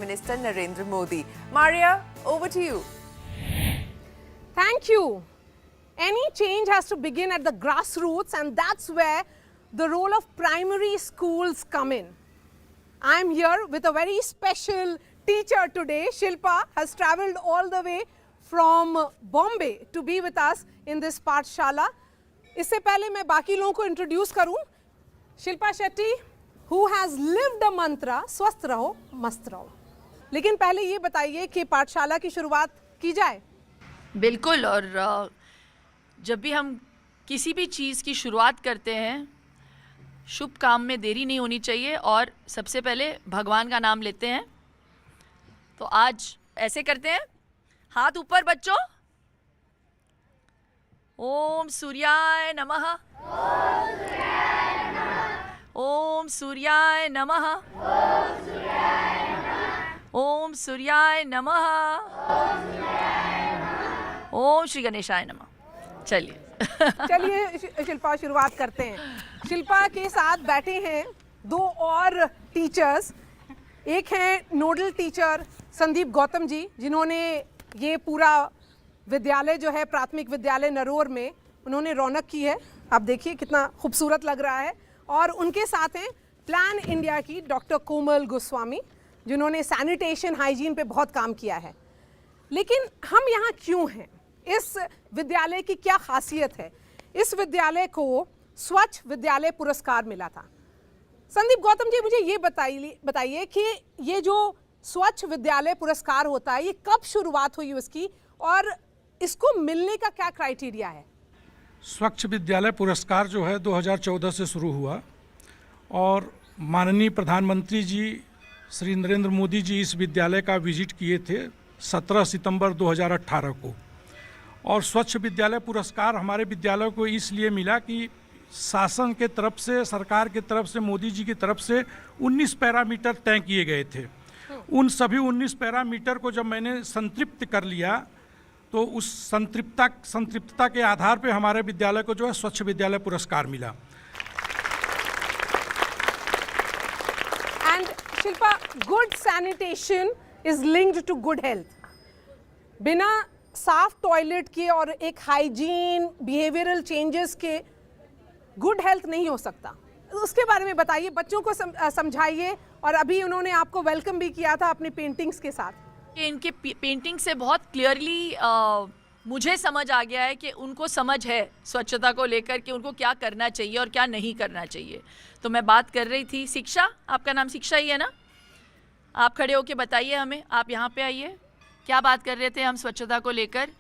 Minister Narendra Modi. Maria, over to you. Thank you. Any change has to begin at the grassroots, and that's where the role of primary schools come in. I'm here with a very special teacher today. Shilpa has travelled all the way from Bombay to be with us in this Pathshala. इससे पहले मैं बाकी लोगों को introduce करूं, Shilpa Shetty, who has lived a mantra, स्वस्थ रहो, मस्त रहो. लेकिन पहले ये बताइए कि पाठशाला की शुरुआत की जाए. बिल्कुल. और जब भी हम किसी भी चीज़ की शुरुआत करते हैं, शुभ काम में देरी नहीं होनी चाहिए और सबसे पहले भगवान का नाम लेते हैं. तो आज ऐसे करते हैं, हाथ ऊपर बच्चों. ओम सूर्याय नमः. ओम सूर्याय नमः. ओम सूर्याय नमः. ओम श्री गणेशाय नमः. चलिए शिल्पा, शुरुआत करते हैं. शिल्पा के साथ बैठे हैं दो और टीचर्स. एक हैं नोडल टीचर संदीप गौतम जी, जिन्होंने ये पूरा विद्यालय जो है प्राथमिक विद्यालय नरोर में उन्होंने रौनक की है. आप देखिए कितना खूबसूरत लग रहा है. और उनके साथ हैं प्लान इंडिया की डॉक्टर कोमल गोस्वामी, जिन्होंने सैनिटेशन हाइजीन पे बहुत काम किया है. लेकिन हम यहाँ क्यों हैं? इस विद्यालय की क्या खासियत है? इस विद्यालय को स्वच्छ विद्यालय पुरस्कार मिला था. संदीप गौतम जी, मुझे ये बताइए कि ये जो स्वच्छ विद्यालय पुरस्कार होता है, ये कब शुरुआत हुई उसकी और इसको मिलने का क्या क्राइटेरिया है? स्वच्छ विद्यालय पुरस्कार जो है 2014 से शुरू हुआ और माननीय प्रधानमंत्री जी श्री नरेंद्र मोदी जी इस विद्यालय का विजिट किए थे 17 सितंबर 2018 को. और स्वच्छ विद्यालय पुरस्कार हमारे विद्यालय को इसलिए मिला कि शासन के तरफ से, सरकार के तरफ से, मोदी जी की तरफ से 19 पैरामीटर तय किए गए थे. उन सभी 19 पैरामीटर को जब मैंने संतृप्त कर लिया तो उस संतृप्तता के आधार पे हमारे विद्यालय को जो है स्वच्छ विद्यालय पुरस्कार मिला. And Shilpa, good sanitation is linked to good health. बिना साफ टॉयलेट के और एक हाइजीन बिहेवियरल चेंजेस के गुड हेल्थ नहीं हो सकता. उसके बारे में बताइए, बच्चों को समझाइए. और अभी उन्होंने आपको वेलकम भी किया था अपनी पेंटिंग्स के साथ. इनके पेंटिंग से बहुत क्लियरली मुझे समझ आ गया है कि उनको समझ है स्वच्छता को लेकर कि उनको क्या करना चाहिए और क्या नहीं करना चाहिए. तो मैं बात कर रही थी शिक्षा, आपका नाम शिक्षा ही है ना? आप खड़े होके बताइए हमें, आप यहाँ पे आइए. क्या बात कर रहे थे हम स्वच्छता को लेकर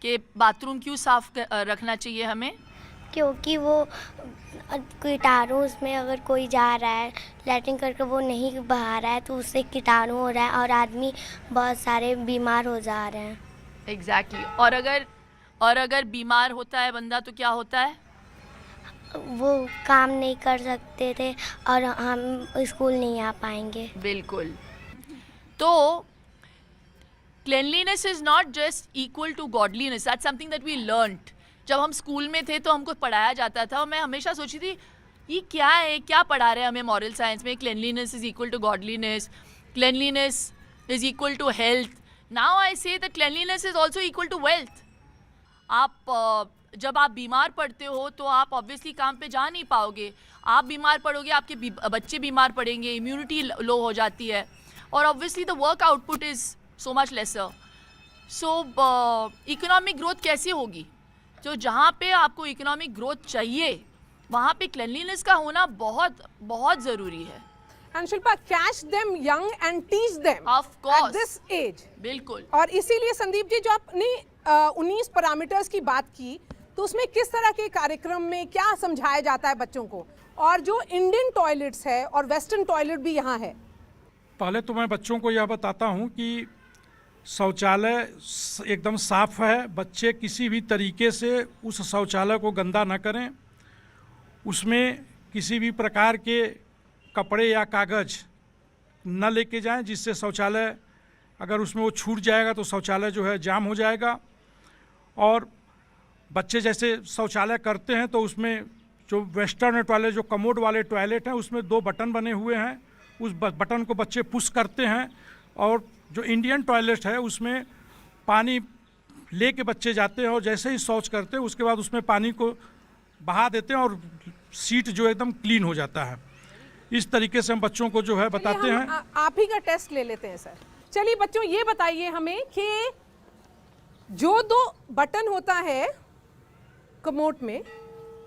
कि बाथरूम क्यों साफ रखना चाहिए हमें? क्योंकि वो कीटाणु उसमें अगर कोई जा रहा है लैट्रिन करके वो नहीं बहा रहा है तो उससे कीटाणु हो रहा है और आदमी बहुत सारे बीमार हो जा रहे हैं. एग्जैक्टली. और अगर बीमार होता है बंदा तो क्या होता है? वो काम नहीं कर सकते थे और हम स्कूल नहीं आ पाएंगे. बिल्कुल. तो cleanliness is not just equal to godliness. That's something that we learnt. जब हम स्कूल में थे तो हमको पढ़ाया जाता था और मैं हमेशा सोची थी ये क्या है, क्या पढ़ा रहे हैं हमें मॉरल साइंस में. cleanliness is equal to godliness, cleanliness is equal to health. Now I say that cleanliness is also equal to wealth. जब आप बीमार पड़ते हो तो आप ऑब्वियसली काम पे जा नहीं पाओगे. आप बीमार पड़ोगे, आपके बच्चे बीमार पड़ेंगे, इम्यूनिटी लो हो जाती है और obviously the work output is so much laser. So economic growth कैसे होगी? तो जहाँ पे आपको इकोनॉमिक ग्रोथ चाहिए वहाँ पे क्लीनलीनेस का होना बहुत बहुत ज़रूरी है. And Shilpa, catch them young and teach them Of course. at this age. बिल्कुल. और इसीलिए संदीप जी, जो आपने 19 पैरामीटर्स की बात की, तो उसमें किस तरह के कार्यक्रम में क्या समझाया जाता है बच्चों को? और जो इंडियन टॉयलेट्स है और वेस्टर्न टॉयलेट भी यहाँ है. पहले तो मैं बच्चों को यह बताता हूँ कि शौचालय एकदम साफ है. बच्चे किसी भी तरीके से उस शौचालय को गंदा न करें. उसमें किसी भी प्रकार के कपड़े या कागज़ न लेके जाएं, जिससे शौचालय अगर उसमें वो छूट जाएगा तो शौचालय जो है जाम हो जाएगा. और बच्चे जैसे शौचालय करते हैं तो उसमें जो वेस्टर्न टॉयलेट, जो कमोड वाले टॉयलेट हैं, उसमें 2 बटन बने हुए हैं. उस बटन को बच्चे पुश करते हैं और जो इंडियन टॉयलेट है उसमें पानी ले के बच्चे जाते हैं और जैसे ही शौच करते हैं उसके बाद उसमें पानी को बहा देते हैं और सीट जो एकदम क्लीन हो जाता है। इस तरीके से हम बच्चों को जो है बताते हैं। आप ही का टेस्ट ले लेते हैं सर। चलिए बच्चों ये बताइए हमें कि जो 2 बटन होता है कमोड में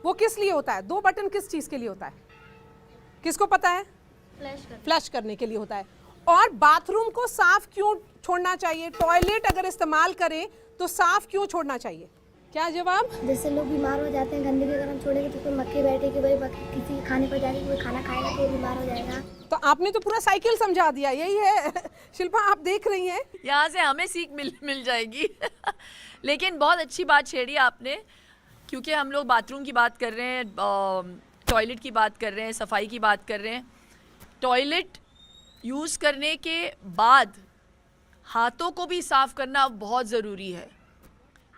वो किस लिए होता है? 2 बटन किस चीज के लिए होता है? किसको पता है? फ्लश करने के लिए होता है। और बाथरूम को साफ क्यों छोड़ना चाहिए? टॉयलेट अगर इस्तेमाल करें तो साफ क्यों छोड़ना चाहिए? क्या जवाब? जैसे लोग बीमार हो जाते हैं, गंदगी अगर हम छोड़ेंगे तो कोई मक्खी बैठेगी, वही किसी के खाने पर जाएगी, कोई खाना खाएगा तो वो बीमार हो जाएगा। तो आपने तो पूरा साइकिल समझा दिया, यही है। शिल्पा आप देख रही हैं, यहाँ से हमें सीख मिल जाएगी। लेकिन बहुत अच्छी बात छेड़ी आपने, क्योंकि हम लोग बाथरूम की बात कर रहे हैं, टॉयलेट की बात कर रहे हैं, सफाई की बात कर रहे हैं। टॉयलेट यूज़ करने के बाद हाथों को भी साफ करना बहुत ज़रूरी है।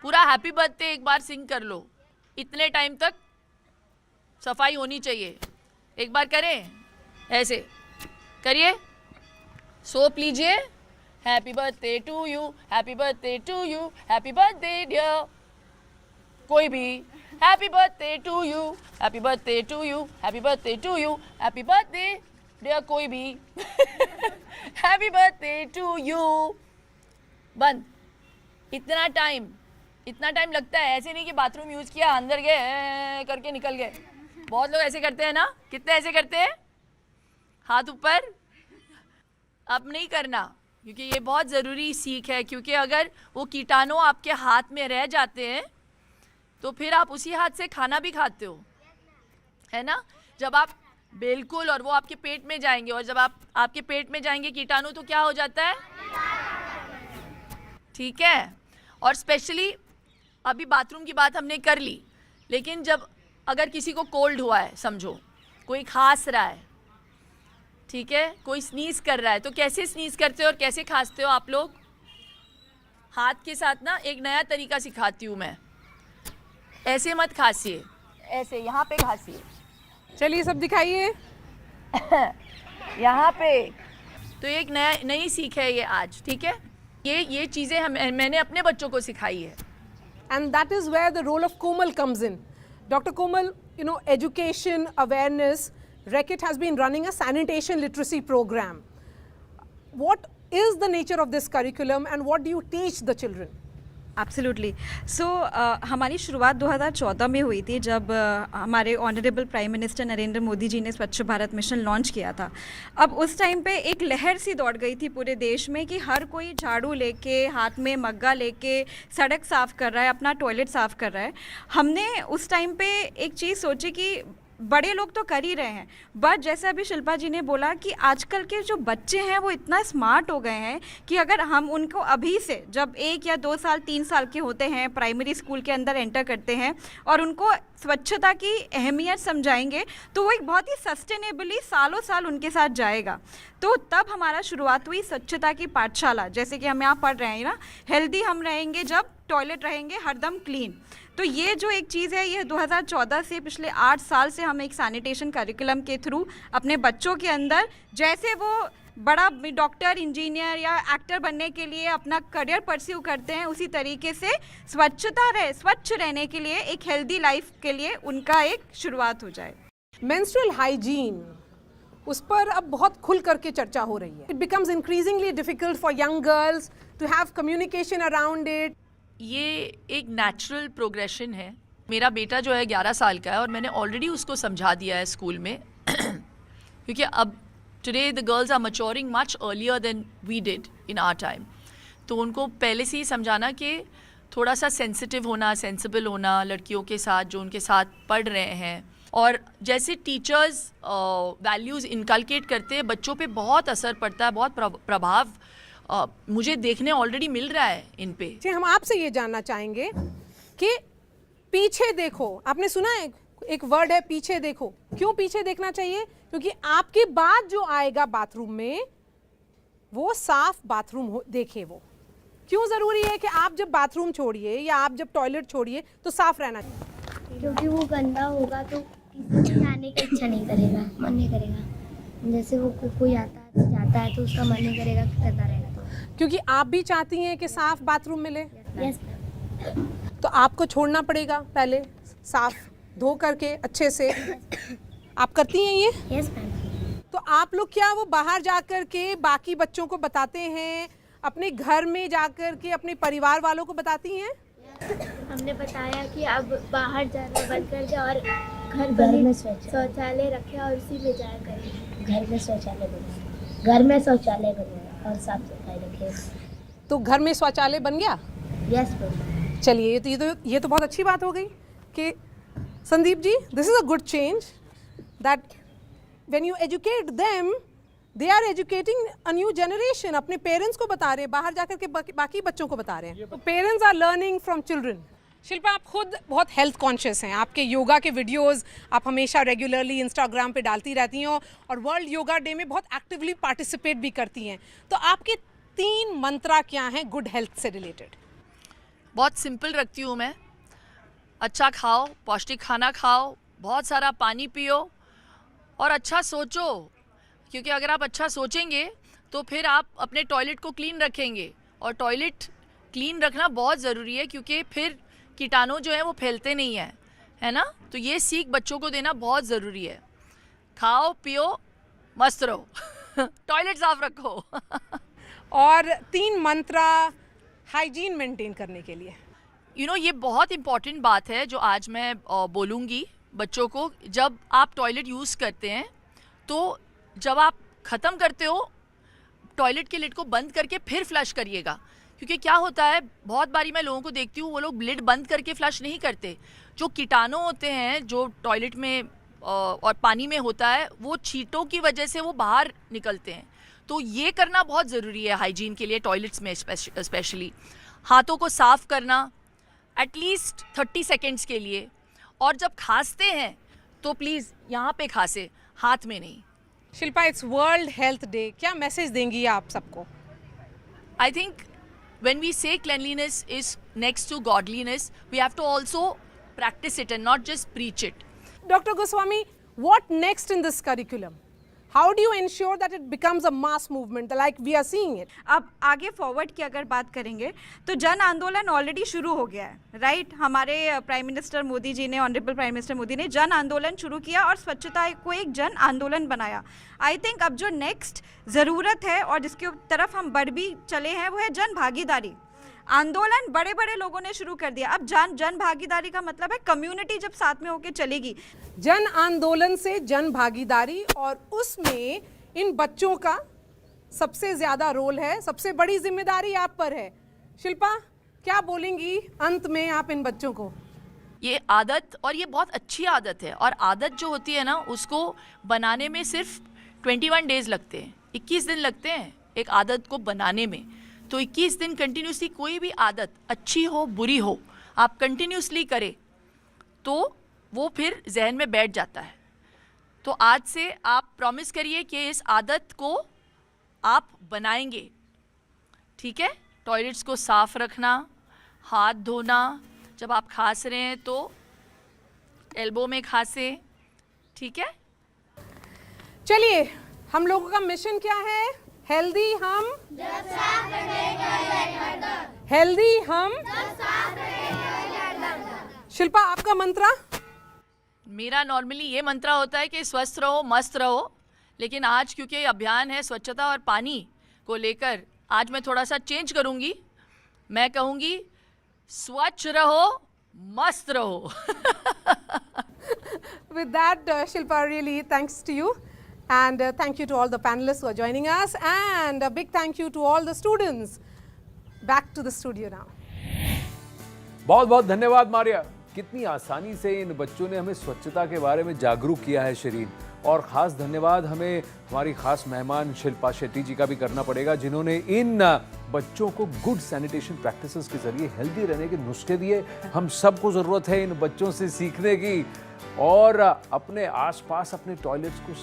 पूरा हैप्पी बर्थडे एक बार सिंग कर लो, इतने टाइम तक सफाई होनी चाहिए। एक बार करें, ऐसे करिए, सोप लीजिए, happy birthday to you, happy birthday to you, happy birthday dear, कोई भी, happy birthday to you, happy birthday to you, happy birthday to you, happy birthday dear, कोई भी, हैप्पी बर्थडे टू यू। बंद। इतना time लगता है। ऐसे नहीं कि बाथरूम यूज़ किया, अंदर गए करके निकल गए। बहुत लोग ऐसे करते हैं ना, कितने ऐसे करते हैं? हाथ ऊपर। अब नहीं करना, क्योंकि ये बहुत ज़रूरी सीख है। क्योंकि अगर वो कीटाणु आपके हाथ में रह जाते हैं तो फिर आप उसी हाथ से खाना भी खाते हो, है ना? जब आप बिल्कुल, और वो आपके पेट में जाएंगे, और जब आपके पेट में जाएंगे कीटाणु तो क्या हो जाता है? ठीक है। और स्पेशली अभी बाथरूम की बात हमने कर ली, लेकिन जब अगर किसी को कोल्ड हुआ है, समझो कोई खांस रहा है, ठीक है, कोई स्नीज कर रहा है, तो कैसे स्नीज करते हो और कैसे खांसते हो आप लोग? हाथ के साथ ना एक नया तरीका सिखाती हूँ मैं। ऐसे मत खांसिए, ऐसे यहाँ पे खांसिए। चलिए सब दिखाइए। यहाँ पे तो एक नई सीख है ये आज, ठीक है? ये चीज़ें मैंने अपने बच्चों को सिखाई है। And that is where the role of Komal comes in. Dr. Komal, you know, education, awareness, Reckitt has been running a sanitation literacy program. What is the nature of this curriculum and what do you teach the children? Absolutely. So हमारी शुरुआत 2014 में हुई थी, जब हमारे honourable prime minister Narendra Modi ji ने Swachh Bharat mission launch किया था। अब उस टाइम पे एक लहर सी दौड़ गई थी पूरे देश में कि हर कोई झाड़ू लेके, हाथ में मग्गा लेके सड़क साफ़ कर रहा है, अपना टॉयलेट साफ़ कर रहा है। हमने उस टाइम पे एक चीज़ सोची कि बड़े लोग तो कर ही रहे हैं, बट जैसे अभी शिल्पा जी ने बोला कि आजकल के जो बच्चे हैं वो इतना स्मार्ट हो गए हैं कि अगर हम उनको अभी से, जब 1 या 2 साल 3 साल के होते हैं, प्राइमरी स्कूल के अंदर एंटर करते हैं और उनको स्वच्छता की अहमियत समझाएंगे तो वो एक बहुत ही सस्टेनेबली सालों साल उनके साथ जाएगा। तो तब हमारा शुरुआत हुई स्वच्छता की पाठशाला, जैसे कि हम यहाँ पढ़ रहे हैं ना, हेल्दी हम रहेंगे जब टॉयलेट रहेंगे हरदम क्लीन। तो ये जो एक चीज़ है, ये 2014 से पिछले 8 साल से हम एक सैनिटेशन करिकुलम के थ्रू अपने बच्चों के अंदर, जैसे वो बड़ा डॉक्टर, इंजीनियर या एक्टर बनने के लिए अपना करियर परस्यू करते हैं, उसी तरीके से स्वच्छ रहने के लिए, एक हेल्दी लाइफ के लिए उनका एक शुरुआत हो जाए। मेंस्ट्रुअल हाइजीन, उस पर अब बहुत खुल करके चर्चा हो रही है। It becomes increasingly difficult for young girls to have communication around it. ये एक नेचुरल प्रोग्रेशन है। मेरा बेटा जो है 11 साल का है और मैंने ऑलरेडी उसको समझा दिया है स्कूल में क्योंकि अब today the girls are maturing much earlier than we did in our time. तो उनको पहले से ही समझाना कि थोड़ा सा सेंसिटिव होना, सेंसिबल होना लड़कियों के साथ जो उनके साथ पढ़ रहे हैं, और जैसे टीचर्स वैल्यूज़ इनकलकेट करते हैं बच्चों पे बहुत असर पड़ता है, बहुत प्रभाव मुझे देखने ऑलरेडी मिल रहा है इन पे। हम आपसे ये जानना चाहेंगे कि पीछे देखो, आपने सुना है एक वर्ड है पीछे देखो। क्यों पीछे देखना चाहिए? क्योंकि आपके बाद जो आएगा बाथरूम में वो साफ बाथरूम देखे। वो क्यों ज़रूरी है कि आप जब बाथरूम छोड़िए या आप जब टॉयलेट छोड़िए तो साफ रहना चाहिए? क्योंकि वो गंदा होगा तो किसी को आने की इच्छा नहीं करेगा, मन नहीं करेगा। जैसे वो कोई आता है जाता है तो उसका मन नहीं करेगा कि करता रहेगा। क्योंकि आप भी चाहती हैं कि साफ बाथरूम मिले, यस तो आपको छोड़ना पड़ेगा पहले साफ धो करके अच्छे से। आप करती हैं ये? Yes ma'am. तो आप लोग क्या वो बाहर जा कर के बाकी बच्चों को बताते हैं, अपने घर में जा कर के अपने परिवार वालों को बताती हैं? हमने बताया कि अब बाहर जाना बंद कर दे और घर में शौचालय रखें और उसी में जाया करें। घर में शौचालय बनाए और साफ सफाई रखें। तो घर में शौचालय बन गया? Yes ma'am. चलिए, ये तो बहुत अच्छी बात हो गई कि Sandeep ji, this is a good change that when you educate them they are educating a new generation. अपने पेरेंट्स को बता रहे हैं, बाहर जाकर के बाकी बच्चों को बता रहे हैं। तो parents are learning from children. Shilpa, आप खुद बहुत हेल्थ कॉन्शियस हैं, आपके योगा के वीडियोस आप हमेशा रेगुलरली इंस्टाग्राम पे डालती रहती हैं और वर्ल्ड योगा डे में बहुत एक्टिवली पार्टिसिपेट भी करती हैं। तो आपके 3 मंत्रा क्या हैं गुड हेल्थ से रिलेटेड? बहुत सिंपल रखती हूँ मैं। अच्छा खाओ, पौष्टिक खाना खाओ, बहुत सारा पानी पियो और अच्छा सोचो, क्योंकि अगर आप अच्छा सोचेंगे तो फिर आप अपने टॉयलेट को क्लीन रखेंगे और टॉयलेट क्लीन रखना बहुत ज़रूरी है, क्योंकि फिर कीटाणु जो है वो फैलते नहीं हैं, है ना। तो ये सीख बच्चों को देना बहुत ज़रूरी है। खाओ पियो मस्त रहो टॉयलेट साफ रखो और 3 मंत्रा हाइजीन मेंटेन करने के लिए। ये बहुत इम्पॉर्टेंट बात है जो आज मैं बोलूँगी बच्चों को। जब आप टॉयलेट यूज़ करते हैं तो जब आप ख़त्म करते हो टॉयलेट के लिड को बंद करके फिर फ्लश करिएगा, क्योंकि क्या होता है बहुत बारी मैं लोगों को देखती हूँ वो लोग लिड बंद करके फ्लश नहीं करते। जो कीटाणु होते हैं जो टॉयलेट में और पानी में होता है वो छींटों की वजह से वो बाहर निकलते हैं। तो ये करना बहुत ज़रूरी है हाइजीन के लिए, टॉयलेट्स में स्पेशली। हाथों को साफ़ करना एटलीस्ट 30 सेकेंड्स के लिए, और जब खांसते हैं तो प्लीज़ यहाँ पे खांसे, हाथ में नहीं। Shilpa, it's world health day, क्या मैसेज देंगी आप सबको? I think when we say cleanliness is next to godliness, we have to also practice it and not just preach it. Dr. Goswami, what next in this curriculum? How do you ensure that it becomes a mass movement like we are seeing it? अब आगे forward की अगर बात करेंगे तो जन आंदोलन already शुरू हो गया है, राइट। हमारे प्राइम मिनिस्टर मोदी जी ने, ऑनरेबल प्राइम मिनिस्टर मोदी ने जन आंदोलन शुरू किया और स्वच्छता को एक जन आंदोलन बनाया। आई थिंक अब जो नेक्स्ट ज़रूरत है और जिसकी तरफ हम बढ़ भी चले हैं वो है जन भागीदारी। आंदोलन बड़े बड़े लोगों ने शुरू कर दिया, अब जन भागीदारी का मतलब है कम्युनिटी जब साथ में होकर चलेगी। जन आंदोलन से जन भागीदारी, और उसमें इन बच्चों का सबसे ज़्यादा रोल है, सबसे बड़ी जिम्मेदारी आप पर है। शिल्पा, क्या बोलेंगी अंत में आप इन बच्चों को? ये आदत, और ये बहुत अच्छी आदत है, और आदत जो होती है ना उसको बनाने में सिर्फ 21 डेज लगते हैं, 21 दिन लगते हैं एक आदत को बनाने में। तो 21 दिन कंटिन्यूसली कोई भी आदत अच्छी हो बुरी हो आप कंटिन्यूसली करें तो वो फिर जहन में बैठ जाता है। तो आज से आप प्रॉमिस करिए कि इस आदत को आप बनाएंगे, ठीक है। टॉयलेट्स को साफ रखना, हाथ धोना, जब आप खांस रहे हैं तो एल्बो में खांसे, ठीक है। चलिए, हम लोगों का मिशन क्या है? हेल्दी हम, हेल्दी हम। शिल्पा, आपका मंत्रा? मेरा नॉर्मली ये मंत्रा होता है कि स्वस्थ रहो मस्त रहो, लेकिन आज क्योंकि अभियान है स्वच्छता और पानी को लेकर, आज मैं थोड़ा सा चेंज करूँगी। मैं कहूँगी स्वच्छ रहो मस्त रहो With that, Shilpa, really thanks to you, and thank you to all the panelists who are joining us, and a big thank you to all the students. Back to the studio now. बहुत बहुत धन्यवाद मारिया। कितनी आसानी से इन बच्चों ने हमें स्वच्छता के बारे में जागरूक किया है शरीर। और ख़ास धन्यवाद हमें हमारी ख़ास मेहमान शिल्पा शेट्टी जी का भी करना पड़ेगा, जिन्होंने इन बच्चों को गुड सैनिटेशन प्रैक्टिसेस के जरिए हेल्दी रहने के नुस्खे दिए। हम सबको ज़रूरत है इन बच्चों से सीखने की और अपने आसपास अपने टॉयलेट्स को